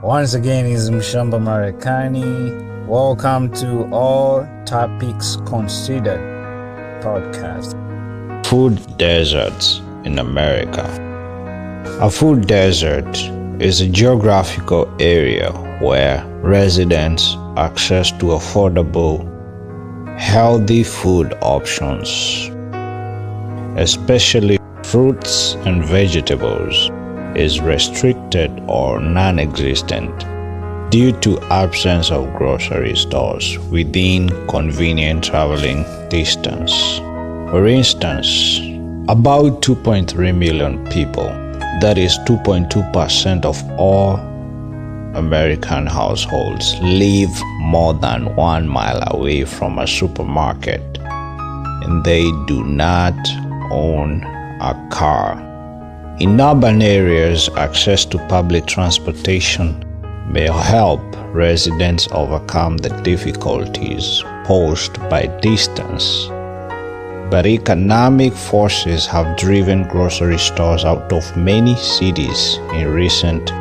Once again, is Mshamba Marekani. Welcome to All Topics Considered podcast. Food deserts in America. A food desert is a geographical area where residents access to affordable, healthy food options, especially fruits and vegetables, is restricted or non-existent due to absence of grocery stores within convenient traveling distance. For instance, about 2.3 million people, that is 2.2% of all American households, live more than 1 mile away from a supermarket, and they do not own a car. In urban areas, access to public transportation may help residents overcome the difficulties posed by distance. But economic forces have driven grocery stores out of many cities in recent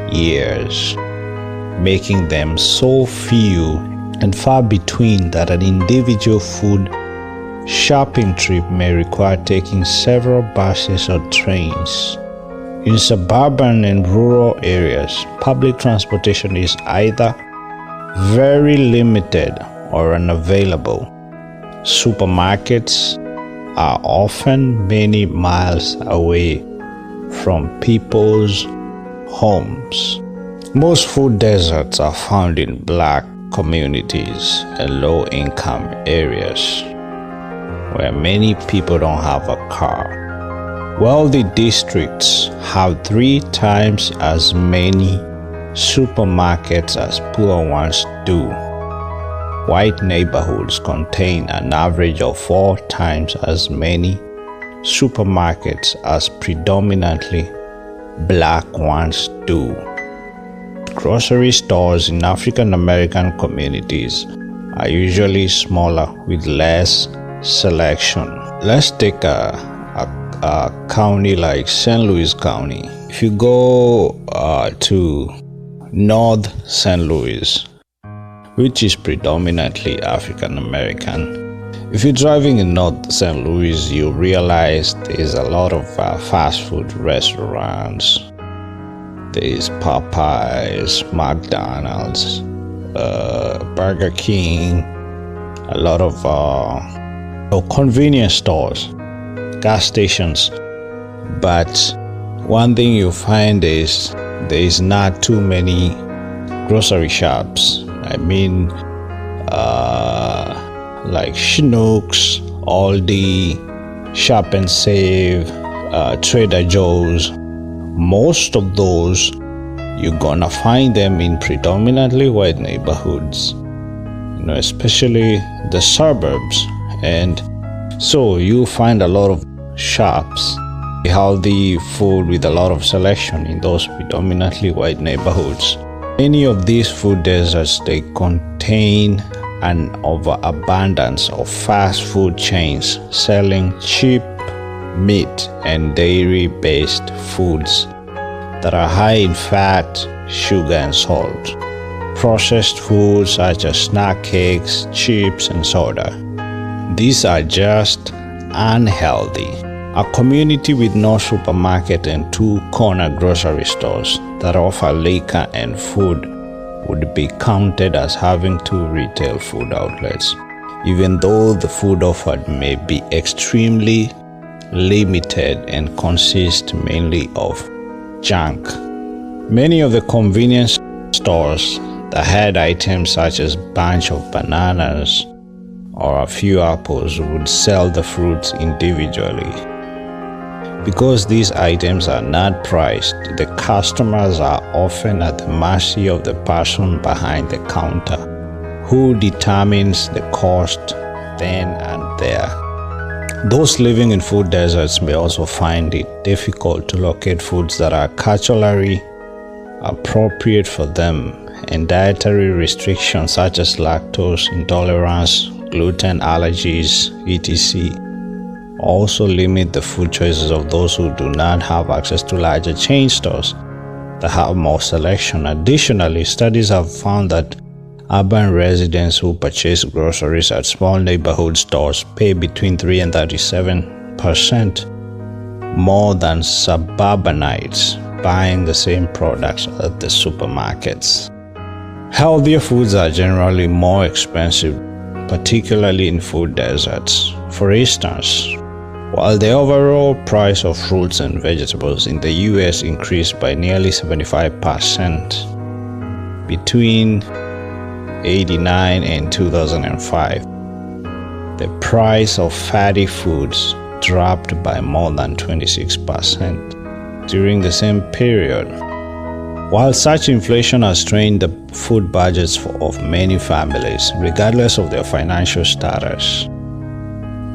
years, making them so few and far between that an individual food shopping trip may require taking several buses or trains. In suburban and rural areas, public transportation is either very limited or unavailable. Supermarkets are often many miles away from people's homes. Most food deserts are found in black communities and low-income areas where many people don't have a car. Wealthy districts have 3 times as many supermarkets as poor ones do. White neighborhoods contain an average of 4 times as many supermarkets as predominantly black ones do. Grocery stores in African American communities are usually smaller with less selection. Let's take a county like St. Louis County. If you go to North St. Louis, which is predominantly African American, if you're driving in North St. Louis, you realize there's a lot of fast food restaurants. There's Popeyes, McDonald's, Burger King, a lot of convenience stores, gas stations. But one thing you find is there is not too many grocery shops. I mean, like Schnucks, Aldi, Shop and Save, Trader Joe's. Most of those, you're gonna find them in predominantly white neighborhoods, especially the suburbs. And so you find a lot of shops, healthy food with a lot of selection in those predominantly white neighborhoods. Many of these food deserts, they contain an overabundance of fast food chains selling cheap meat and dairy-based foods that are high in fat, sugar, and salt. Processed foods such as snack cakes, chips, and soda. These are just unhealthy. A community with no supermarket and 2 corner grocery stores that offer liquor and food would be counted as having 2 retail food outlets, even though the food offered may be extremely limited and consist mainly of junk. Many of the convenience stores that had items such as a bunch of bananas or a few apples would sell the fruits individually. Because these items are not priced, the customers are often at the mercy of the person behind the counter, who determines the cost then and there. Those living in food deserts may also find it difficult to locate foods that are culturally appropriate for them, and dietary restrictions such as lactose intolerance, gluten allergies, etc. also limit the food choices of those who do not have access to larger chain stores. that have more selection. Additionally, studies have found that urban residents who purchase groceries at small neighborhood stores pay between 3 and 37% more than suburbanites buying the same products at the supermarkets. Healthier foods are generally more expensive, particularly in food deserts. For instance, while the overall price of fruits and vegetables in the US increased by nearly 75% between 1989 and 2005, the price of fatty foods dropped by more than 26% during the same period. While such inflation has strained the food budgets of many families, regardless of their financial status,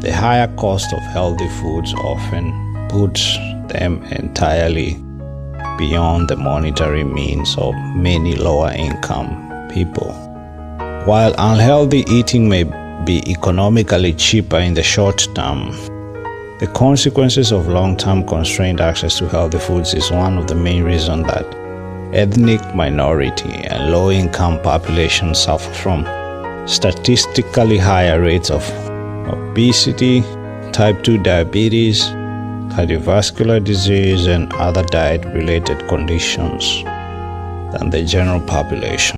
the higher cost of healthy foods often puts them entirely beyond the monetary means of many lower-income people. While unhealthy eating may be economically cheaper in the short term, the consequences of long-term constrained access to healthy foods is one of the main reasons that ethnic minority and low-income populations suffer from statistically higher rates of obesity, type 2 diabetes, cardiovascular disease, and other diet-related conditions than the general population.